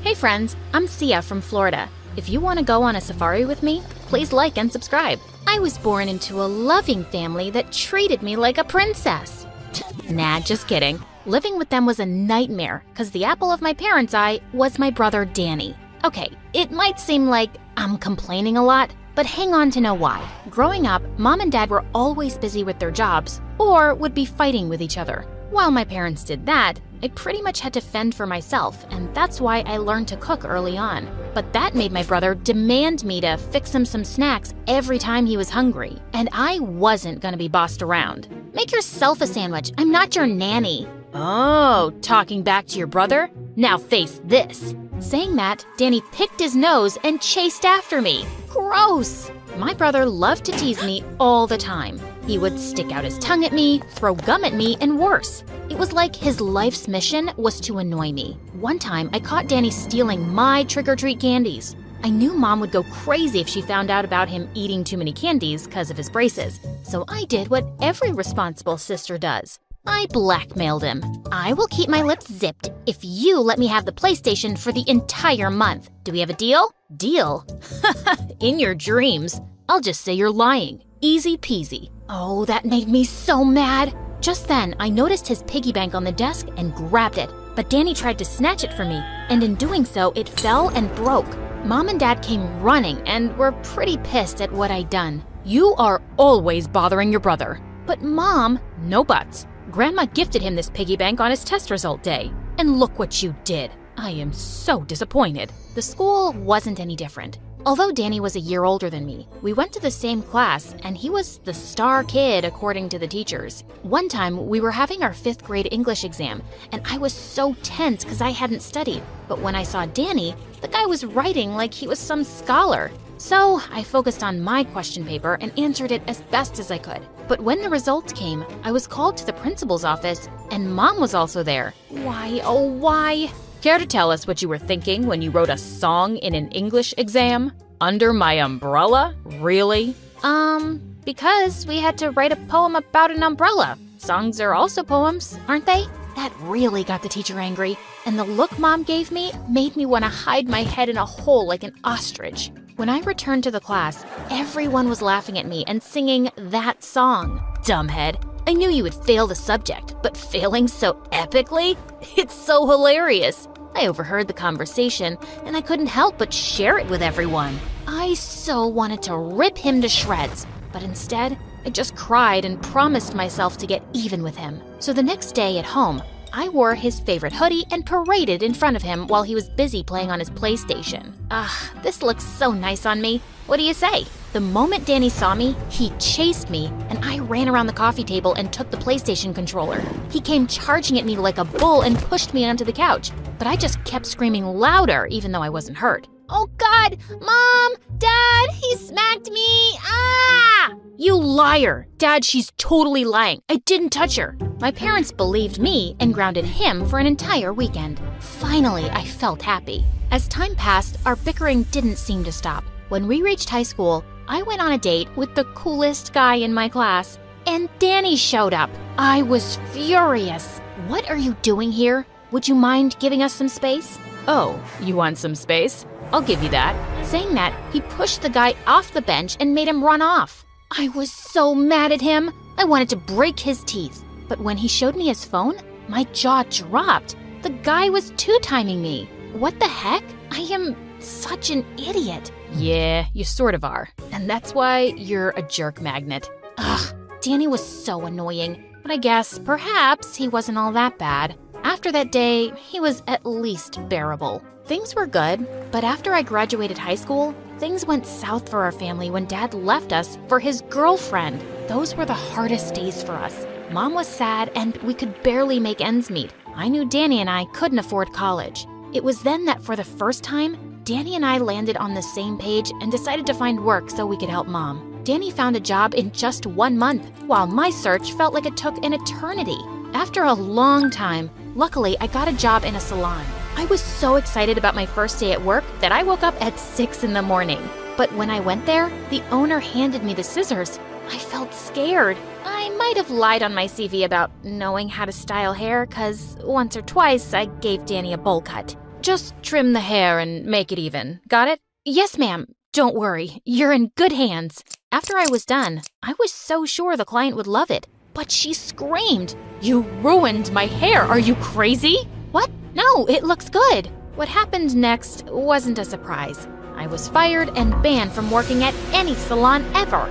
Hey friends, I'm Sia from Florida. If you want to go on a safari with me, please like and subscribe. I was born into a loving family that treated me like a princess. Nah, just kidding. Living with them was a nightmare because the apple of my parents' eye was my brother Danny. Okay, it might seem like I'm complaining a lot, but hang on to know why. Growing up, Mom and Dad were always busy with their jobs or would be fighting with each other. While my parents did that, I pretty much had to fend for myself, and that's why I learned to cook early on. But that made my brother demand me to fix him some snacks every time he was hungry, and I wasn't gonna be bossed around. Make yourself a sandwich, I'm not your nanny. Oh, talking back to your brother? Now face this. Saying that, Danny picked his nose and chased after me. Gross! My brother loved to tease me all the time. He would stick out his tongue at me, throw gum at me, and worse. It was like his life's mission was to annoy me. One time, I caught Danny stealing my trick-or-treat candies. I knew Mom would go crazy if she found out about him eating too many candies because of his braces. So I did what every responsible sister does. I blackmailed him. I will keep my lips zipped if you let me have the PlayStation for the entire month. Do we have a deal? Deal? In your dreams. I'll just say you're lying. Easy peasy. Oh, that made me so mad. Just then, I noticed his piggy bank on the desk and grabbed it. But Danny tried to snatch it from me, and in doing so, it fell and broke. Mom and Dad came running and were pretty pissed at what I'd done. You are always bothering your brother. But Mom, no buts. Grandma gifted him this piggy bank on his test result day. And look what you did. I am so disappointed. The school wasn't any different. Although Danny was a year older than me, we went to the same class, and he was the star kid according to the teachers. One time, we were having our 5th grade English exam, and I was so tense because I hadn't studied. But when I saw Danny, the guy was writing like he was some scholar. So I focused on my question paper and answered it as best as I could. But when the results came, I was called to the principal's office, and Mom was also there. Why, oh why? Care to tell us what you were thinking when you wrote a song in an English exam? Under my umbrella? Really? Because we had to write a poem about an umbrella. Songs are also poems, aren't they? That really got the teacher angry, and the look Mom gave me made me want to hide my head in a hole like an ostrich. When I returned to the class, everyone was laughing at me and singing that song. Dumbhead. I knew you would fail the subject, but failing so epically? It's so hilarious. I overheard the conversation, and I couldn't help but share it with everyone. I so wanted to rip him to shreds, but instead, I just cried and promised myself to get even with him. So the next day at home, I wore his favorite hoodie and paraded in front of him while he was busy playing on his PlayStation. This looks so nice on me. What do you say? The moment Danny saw me, he chased me, and I ran around the coffee table and took the PlayStation controller. He came charging at me like a bull and pushed me onto the couch, but I just kept screaming louder even though I wasn't hurt. Oh God! Mom! Dad! He smacked me! Ah! You liar! Dad, she's totally lying. I didn't touch her. My parents believed me and grounded him for an entire weekend. Finally, I felt happy. As time passed, our bickering didn't seem to stop. When we reached high school, I went on a date with the coolest guy in my class, and Danny showed up. I was furious. What are you doing here? Would you mind giving us some space? Oh, you want some space? I'll give you that. Saying that, he pushed the guy off the bench and made him run off. I was so mad at him. I wanted to break his teeth. But when he showed me his phone, my jaw dropped. The guy was two-timing me. What the heck? I am such an idiot. Yeah, you sort of are. And that's why you're a jerk magnet. Ugh, Danny was so annoying. But I guess perhaps he wasn't all that bad. After that day, he was at least bearable. Things were good, but after I graduated high school, things went south for our family when Dad left us for his girlfriend. Those were the hardest days for us. Mom was sad and we could barely make ends meet. I knew Danny and I couldn't afford college. It was then that for the first time, Danny and I landed on the same page and decided to find work so we could help Mom. Danny found a job in just 1 month, while my search felt like it took an eternity. After a long time, luckily I got a job in a salon. I was so excited about my first day at work that I woke up at 6 in the morning. But when I went there, the owner handed me the scissors. I felt scared. I might have lied on my CV about knowing how to style hair, 'cause once or twice I gave Danny a bowl cut. Just trim the hair and make it even. Got it? Yes, ma'am. Don't worry. You're in good hands. After I was done, I was so sure the client would love it. But she screamed, "You ruined my hair. Are you crazy?" What? No, it looks good. What happened next wasn't a surprise. I was fired and banned from working at any salon ever.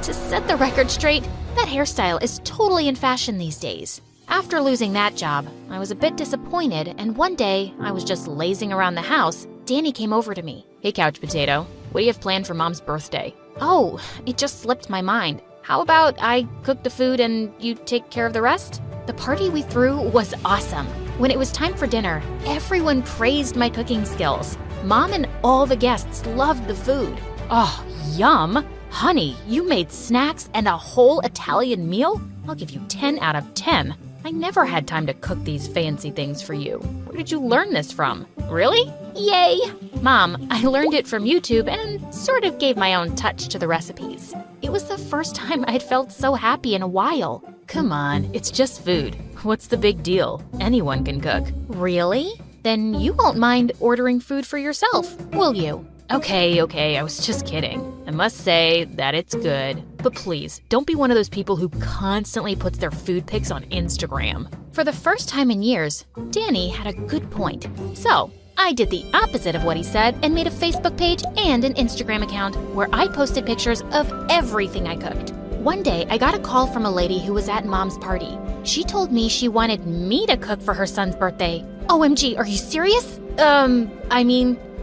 To set the record straight, that hairstyle is totally in fashion these days. After losing that job, I was a bit disappointed, and one day, I was just lazing around the house. Danny came over to me. "Hey, couch potato, what do you have planned for Mom's birthday?" "Oh, it just slipped my mind. How about I cook the food and you take care of the rest?" The party we threw was awesome. When it was time for dinner, everyone praised my cooking skills. Mom and all the guests loved the food. Oh, yum! Honey, you made snacks and a whole Italian meal? I'll give you 10 out of 10. I never had time to cook these fancy things for you. Where did you learn this from? Really? Yay! Mom, I learned it from YouTube and sort of gave my own touch to the recipes. It was the first time I'd felt so happy in a while. Come on, it's just food. What's the big deal? Anyone can cook. Really? Then you won't mind ordering food for yourself, will you? Okay, I was just kidding. I must say that it's good. But please, don't be one of those people who constantly puts their food pics on Instagram. For the first time in years, Danny had a good point. So, I did the opposite of what he said and made a Facebook page and an Instagram account where I posted pictures of everything I cooked. One day, I got a call from a lady who was at Mom's party. She told me she wanted me to cook for her son's birthday. OMG, are you serious?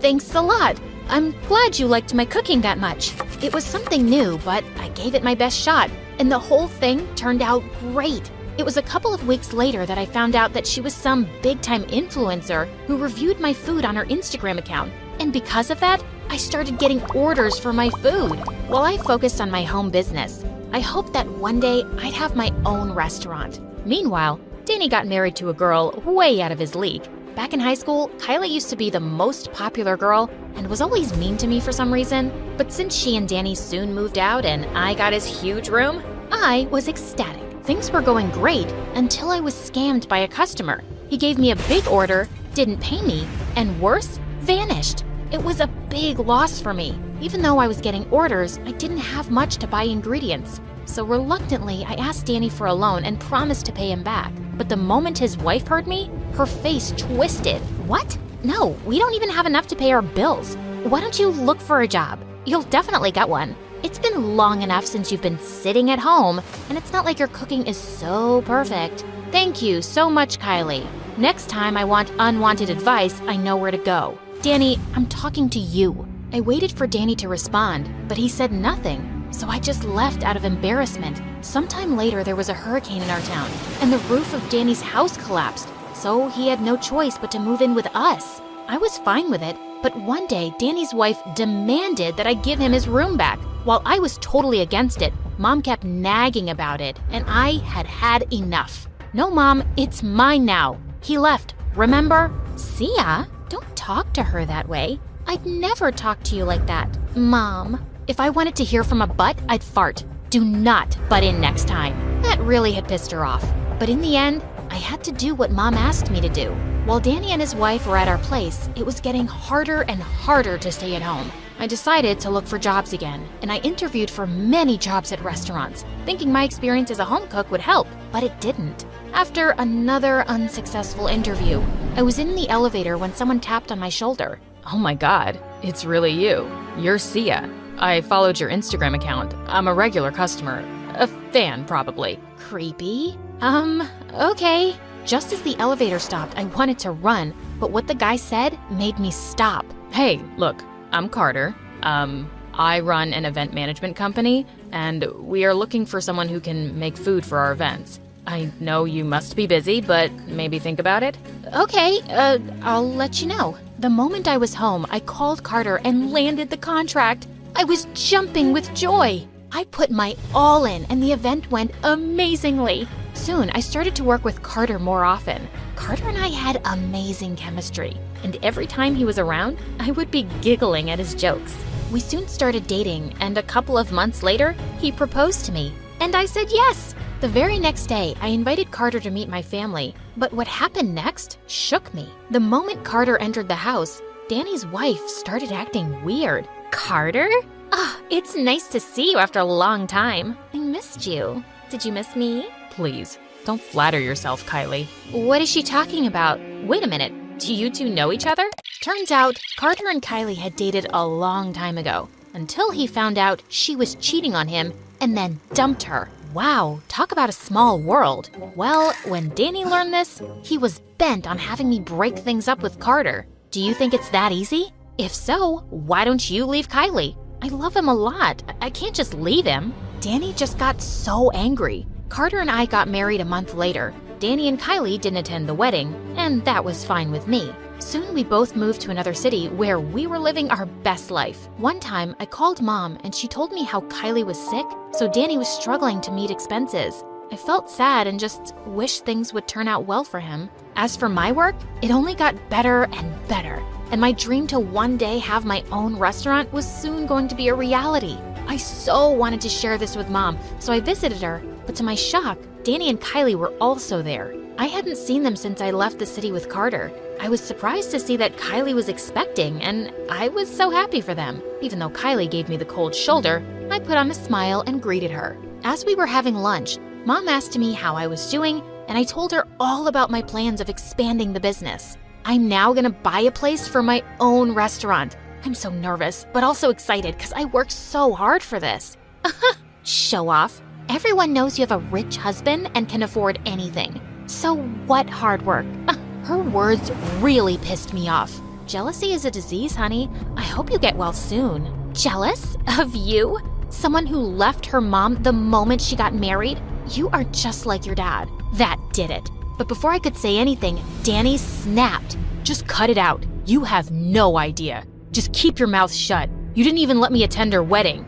Thanks a lot. I'm glad you liked my cooking that much. It was something new, but I gave it my best shot, and the whole thing turned out great. It was a couple of weeks later that I found out that she was some big-time influencer who reviewed my food on her Instagram account. And because of that, I started getting orders for my food. While I focused on my home business, I hoped that one day I'd have my own restaurant. Meanwhile, Danny got married to a girl way out of his league. Back in high school, Kyla used to be the most popular girl and was always mean to me for some reason. But since she and Danny soon moved out and I got his huge room, I was ecstatic. Things were going great until I was scammed by a customer. He gave me a big order, didn't pay me, and worse, vanished. It was a big loss for me. Even though I was getting orders, I didn't have much to buy ingredients. So reluctantly, I asked Danny for a loan and promised to pay him back. But the moment his wife heard me, her face twisted. What? No, we don't even have enough to pay our bills. Why don't you look for a job? You'll definitely get one. It's been long enough since you've been sitting at home, and it's not like your cooking is so perfect. Thank you so much, Kylie. Next time I want unwanted advice, I know where to go. Danny, I'm talking to you. I waited for Danny to respond, but he said nothing. So I just left out of embarrassment. Sometime later, there was a hurricane in our town, and the roof of Danny's house collapsed. So he had no choice but to move in with us. I was fine with it, but one day, Danny's wife demanded that I give him his room back. While I was totally against it, Mom kept nagging about it, and I had had enough. No, Mom, it's mine now. He left, remember? Sia, don't talk to her that way. I'd never talk to you like that, Mom. If I wanted to hear from a butt, I'd fart. Do not butt in next time. That really had pissed her off. But in the end, I had to do what Mom asked me to do. While Danny and his wife were at our place, it was getting harder and harder to stay at home. I decided to look for jobs again, and I interviewed for many jobs at restaurants, thinking my experience as a home cook would help, but it didn't. After another unsuccessful interview, I was in the elevator when someone tapped on my shoulder. Oh my God, it's really you. You're Sia. I followed your Instagram account. I'm a regular customer. A fan, probably. Creepy. Okay. Just as the elevator stopped, I wanted to run, but what the guy said made me stop. Hey, look, I'm Carter. I run an event management company, and we are looking for someone who can make food for our events. I know you must be busy, but maybe think about it. Okay, I'll let you know. The moment I was home, I called Carter and landed the contract. I was jumping with joy. I put my all in, and the event went amazingly. Soon, I started to work with Carter more often. Carter and I had amazing chemistry, and every time he was around, I would be giggling at his jokes. We soon started dating, and a couple of months later, he proposed to me. And I said yes. The very next day, I invited Carter to meet my family, but what happened next shook me. The moment Carter entered the house, Danny's wife started acting weird. Carter? It's nice to see you after a long time. I missed you. Did you miss me? Please, don't flatter yourself, Kylie. What is she talking about? Wait a minute. Do you two know each other? Turns out, Carter and Kylie had dated a long time ago, until he found out she was cheating on him and then dumped her. Wow, talk about a small world. Well, when Danny learned this, he was bent on having me break things up with Carter. Do you think it's that easy? If so, why don't you leave Kylie? I love him a lot. I can't just leave him. Danny just got so angry. Carter and I got married a month later. Danny and Kylie didn't attend the wedding, and that was fine with me. Soon we both moved to another city where we were living our best life. One time, I called Mom and she told me how Kylie was sick, so Danny was struggling to meet expenses. I felt sad and just wished things would turn out well for him. As for my work, it only got better and better. And my dream to one day have my own restaurant was soon going to be a reality. I so wanted to share this with Mom, so I visited her, but to my shock, Danny and Kylie were also there. I hadn't seen them since I left the city with Carter. I was surprised to see that Kylie was expecting, and I was so happy for them. Even though Kylie gave me the cold shoulder, I put on a smile and greeted her. As we were having lunch, Mom asked me how I was doing, and I told her all about my plans of expanding the business. I'm now gonna buy a place for my own restaurant. I'm so nervous, but also excited because I worked so hard for this. Show off. Everyone knows you have a rich husband and can afford anything. So what hard work? Her words really pissed me off. Jealousy is a disease, honey. I hope you get well soon. Jealous? Of you? Someone who left her mom the moment she got married? You are just like your dad. That did it. But before I could say anything, Danny snapped. Just cut it out. You have no idea. Just keep your mouth shut. You didn't even let me attend her wedding.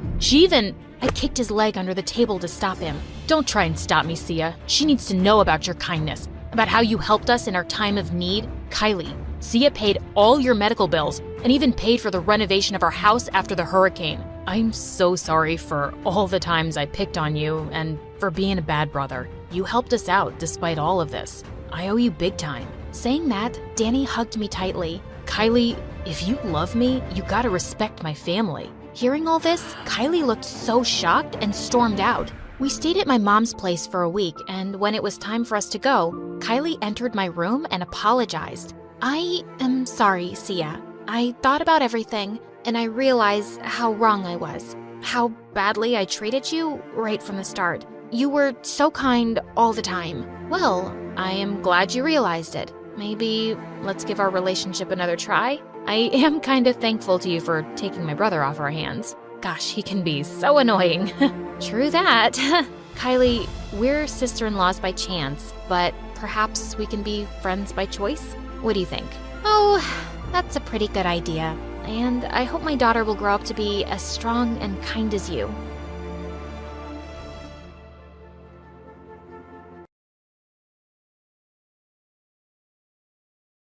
I kicked his leg under the table to stop him. Don't try and stop me, Sia. She needs to know about your kindness, about how you helped us in our time of need. Kylie, Sia paid all your medical bills and even paid for the renovation of our house after the hurricane. I'm so sorry for all the times I picked on you and for being a bad brother. You helped us out despite all of this. I owe you big time. Saying that, Danny hugged me tightly. Kylie, if you love me, you gotta respect my family. Hearing all this, Kylie looked so shocked and stormed out. We stayed at my mom's place for a week, and when it was time for us to go, Kylie entered my room and apologized. I am sorry, Sia. I thought about everything, and I realized how wrong I was. How badly I treated you right from the start. You were so kind all the time. Well, I am glad you realized it. Maybe let's give our relationship another try? I am kind of thankful to you for taking my brother off our hands. Gosh, he can be so annoying. True that. Kylie, we're sister-in-laws by chance, but perhaps we can be friends by choice? What do you think? Oh, that's a pretty good idea. And I hope my daughter will grow up to be as strong and kind as you.